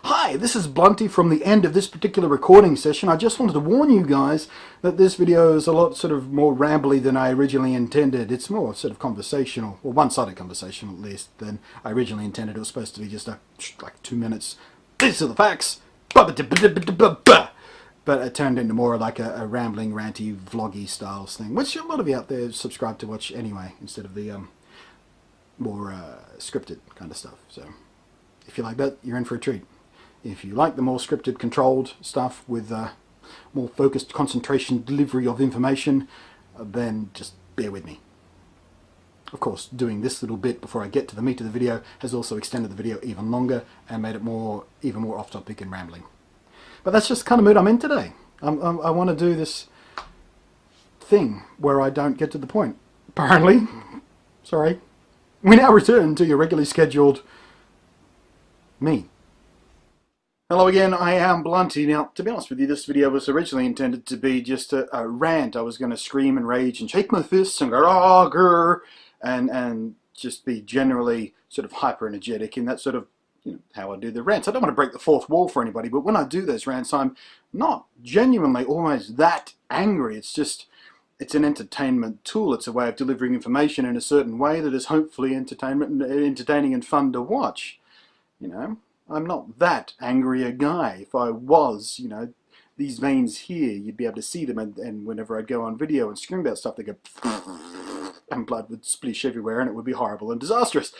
Hi, this is Blunty from the end of this particular recording session. I just wanted to warn you guys that this video is a lot sort of more rambly than I originally intended. It's more sort of conversational, or one-sided conversational at least, than I originally intended. It was supposed to be just like 2 minutes. These are the facts. But it turned into more like a rambling, ranty, vloggy styles thing, which a lot of you out there subscribe to watch anyway, instead of the more scripted kind of stuff. So if you like that, you're in for a treat. If you like the more scripted, controlled stuff with more focused concentration delivery of information, then just bear with me. Of course, doing this little bit before I get to the meat of the video has also extended the video even longer and made it even more off-topic and rambling. But that's just the kind of mood I'm in today. I want to do this thing where I don't get to the point. Apparently. Sorry. We now return to your regularly scheduled me. Hello again, I am Blunty. Now, to be honest with you, this video was originally intended to be just a rant. I was going to scream and rage and shake my fists and go, "Ah, grr," and just be generally sort of hyper-energetic in that sort of, you know, how I do the rants. I don't want to break the fourth wall for anybody, but when I do those rants, I'm not genuinely almost that angry. It's just, it's an entertainment tool. It's a way of delivering information in a certain way that is hopefully entertaining and fun to watch. You know, I'm not that angry a guy. If I was, you know, these veins here, you'd be able to see them, and whenever I'd go on video and scream about stuff, they go and blood would splish everywhere, and it would be horrible and disastrous.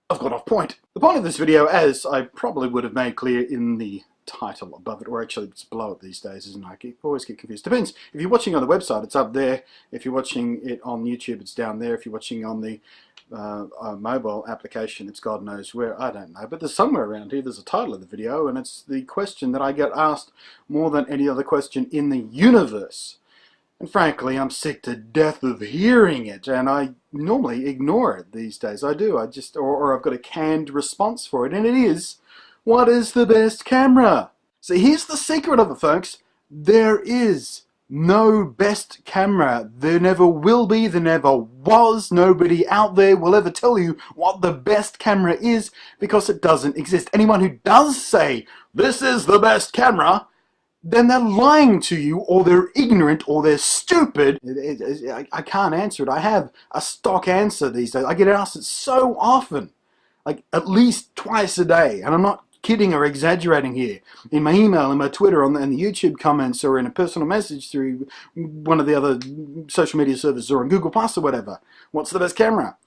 I've got off point. The point of this video, as I probably would have made clear in the title above it, or actually it's below it these days, isn't it? I always get confused. Depends. If you're watching on the website, it's up there. If you're watching it on YouTube, it's down there. If you're watching on the mobile application, it's God knows where, I don't know. But there's somewhere around here, there's a title of the video, and it's the question that I get asked more than any other question in the universe. And frankly, I'm sick to death of hearing it, and I normally ignore it these days. I do. Or I've got a canned response for it, and it is, what is the best camera? So here's the secret of it, folks. There is no best camera. There never will be. There never was. Nobody out there will ever tell you what the best camera is, because it doesn't exist. Anyone who does say, this is the best camera, then they're lying to you, or they're ignorant, or they're stupid. I can't answer it. I have a stock answer these days. I get asked it so often, like at least twice a day, and I'm not kidding or exaggerating here. In my email, in my Twitter, in the YouTube comments, or in a personal message through one of the other social media services, or on Google Plus or whatever. What's the best camera?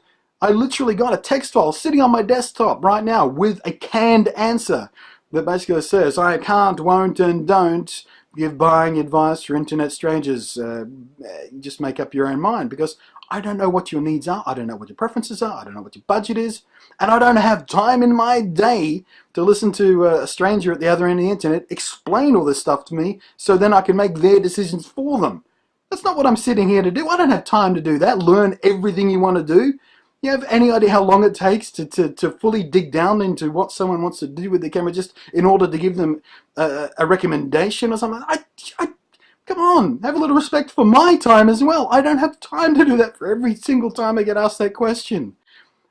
I literally got a text file sitting on my desktop right now with a canned answer that basically says, I can't, won't, and don't give buying advice for internet strangers. Just make up your own mind, because I don't know what your needs are, I don't know what your preferences are, I don't know what your budget is, and I don't have time in my day to listen to a stranger at the other end of the internet explain all this stuff to me so then I can make their decisions for them. That's not what I'm sitting here to do. I don't have time to do that. Learn everything you want to do. You have any idea how long it takes to fully dig down into what someone wants to do with the camera just in order to give them a recommendation or something? Come on, have a little respect for my time as well. I don't have time to do that for every single time I get asked that question.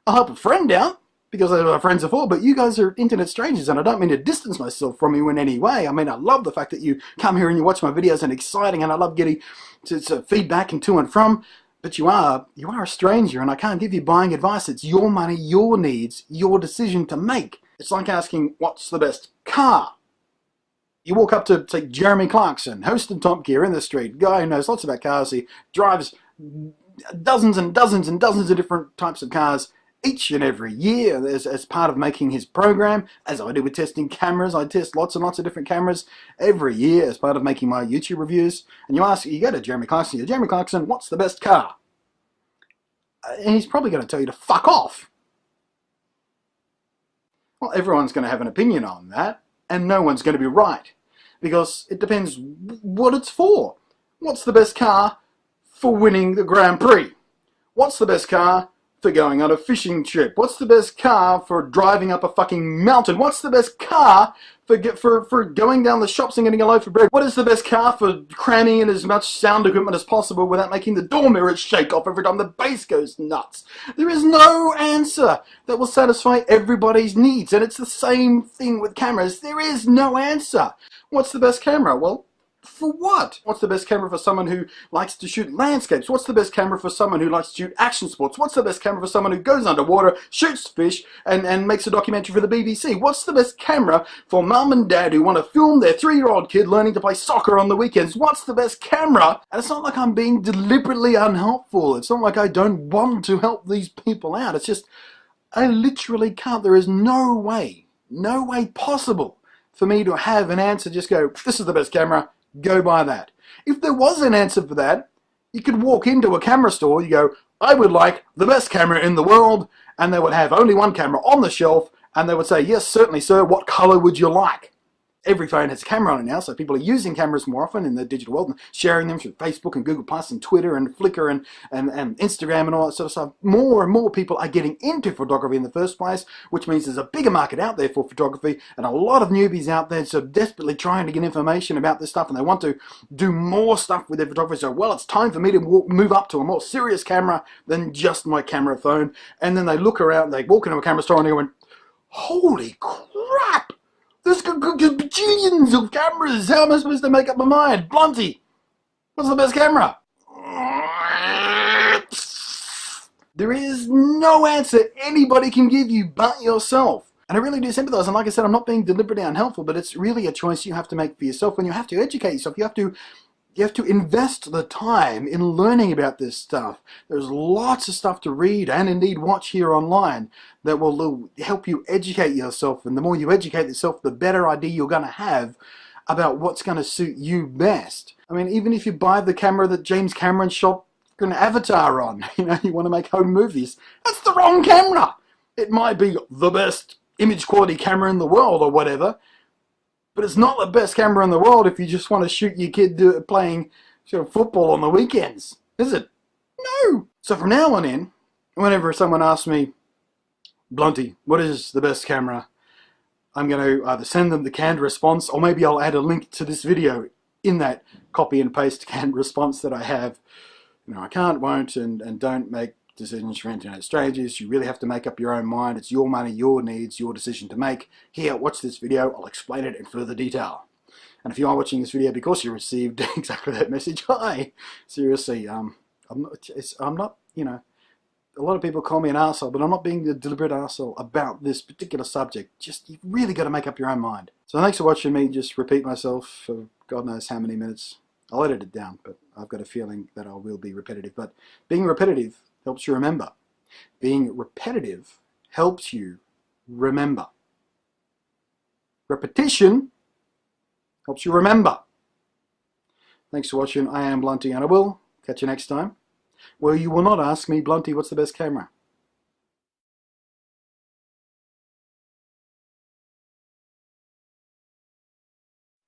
I'll help a friend out, because that's what our friends are for, but you guys are internet strangers, and I don't mean to distance myself from you in any way. I mean, I love the fact that you come here and you watch my videos, and exciting, and I love getting to feedback and to and from, but you are a stranger, and I can't give you buying advice. It's your money, your needs, your decision to make. It's like asking, what's the best car? You walk up to, say, Jeremy Clarkson, host of Top Gear in the street, guy who knows lots about cars. He drives dozens and dozens and dozens of different types of cars each and every year as part of making his program, as I do with testing cameras. I test lots and lots of different cameras every year as part of making my YouTube reviews. And you go to Jeremy Clarkson, you go, Jeremy Clarkson, what's the best car? And he's probably going to tell you to fuck off. Well, everyone's going to have an opinion on that, and no one's going to be right, because it depends what it's for. What's the best car for winning the Grand Prix? What's the best car for going on a fishing trip? What's the best car for driving up a fucking mountain? What's the best car for going down the shops and getting a loaf of bread? What is the best car for cramming in as much sound equipment as possible without making the door mirrors shake off every time the bass goes nuts? There is no answer that will satisfy everybody's needs, and it's the same thing with cameras. There is no answer. What's the best camera? Well, for what? What's the best camera for someone who likes to shoot landscapes? What's the best camera for someone who likes to shoot action sports? What's the best camera for someone who goes underwater, shoots fish, and makes a documentary for the BBC? What's the best camera for mum and dad who want to film their 3-year-old kid learning to play soccer on the weekends? What's the best camera? And it's not like I'm being deliberately unhelpful. It's not like I don't want to help these people out. It's just, I literally can't. There is no way possible for me to have an answer, just go, this is the best camera, go buy that. If there was an answer for that, you could walk into a camera store, you go, I would like the best camera in the world, and they would have only one camera on the shelf, and they would say, yes, certainly, sir, what color would you like? Every phone has a camera on it now, so people are using cameras more often in the digital world and sharing them through Facebook and Google Plus and Twitter and Flickr and Instagram and all that sort of stuff. More and more people are getting into photography in the first place, which means there's a bigger market out there for photography, and a lot of newbies out there so desperately trying to get information about this stuff, and they want to do more stuff with their photography. So, well, it's time for me to move up to a more serious camera than just my camera phone. And then they look around, they walk into a camera store and they go, holy crap! There's bajillions of cameras. How am I supposed to make up my mind? Blunty, what's the best camera? There is no answer anybody can give you but yourself. And I really do sympathize. And like I said, I'm not being deliberately unhelpful, but it's really a choice you have to make for yourself, and you have to educate yourself. You have to invest the time in learning about this stuff. There's lots of stuff to read and indeed watch here online that will help you educate yourself. And the more you educate yourself, the better idea you're going to have about what's going to suit you best. I mean, even if you buy the camera that James Cameron shot an Avatar on, you want to make home movies, that's the wrong camera. It might be the best image quality camera in the world or whatever, but it's not the best camera in the world if you just want to shoot your kid playing football on the weekends, is it? No! So from now on in, whenever someone asks me, Blunty, what is the best camera? I'm going to either send them the canned response, or maybe I'll add a link to this video in that copy and paste canned response that I have. I can't, won't, and don't make decisions for internet strangers. You really have to make up your own mind. It's your money, your needs, your decision to make. Here, watch this video. I'll explain it in further detail. And if you are watching this video because you received exactly that message, hi. Seriously, I'm not, a lot of people call me an arsehole, but I'm not being a deliberate arsehole about this particular subject. Just, you've really got to make up your own mind. So thanks for watching me just repeat myself for God knows how many minutes. I'll edit it down, but I've got a feeling that I will be repetitive. But being repetitive helps you remember. Being repetitive helps you remember. Repetition helps you remember. Thanks for watching. I am Blunty, and I will catch you next time, where you will not ask me, Blunty, what's the best camera?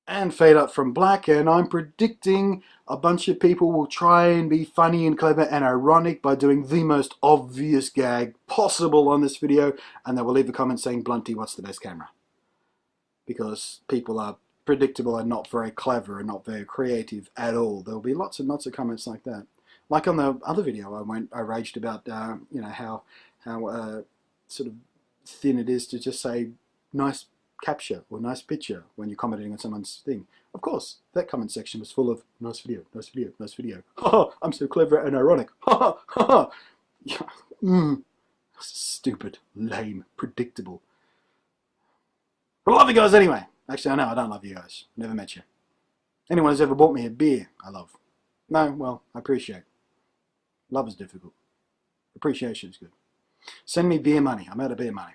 And fade up from black, and I'm predicting a bunch of people will try and be funny and clever and ironic by doing the most obvious gag possible on this video, and they will leave a comment saying, Blunty, what's the best camera? Because people are predictable and not very clever and not very creative at all. There'll be lots and lots of comments like that. Like on the other video, I raged about how sort of thin it is to just say nice capture or nice picture when you're commenting on someone's thing. Of course, that comment section was full of nice video, nice video, nice video. Ha! I'm so clever and ironic. Ha ha ha! Stupid, lame, predictable. But I love you guys anyway. Actually, I know I don't love you guys. Never met you. Anyone who's ever bought me a beer, I love. No, well, I appreciate. Love is difficult. Appreciation is good. Send me beer money. I'm out of beer money.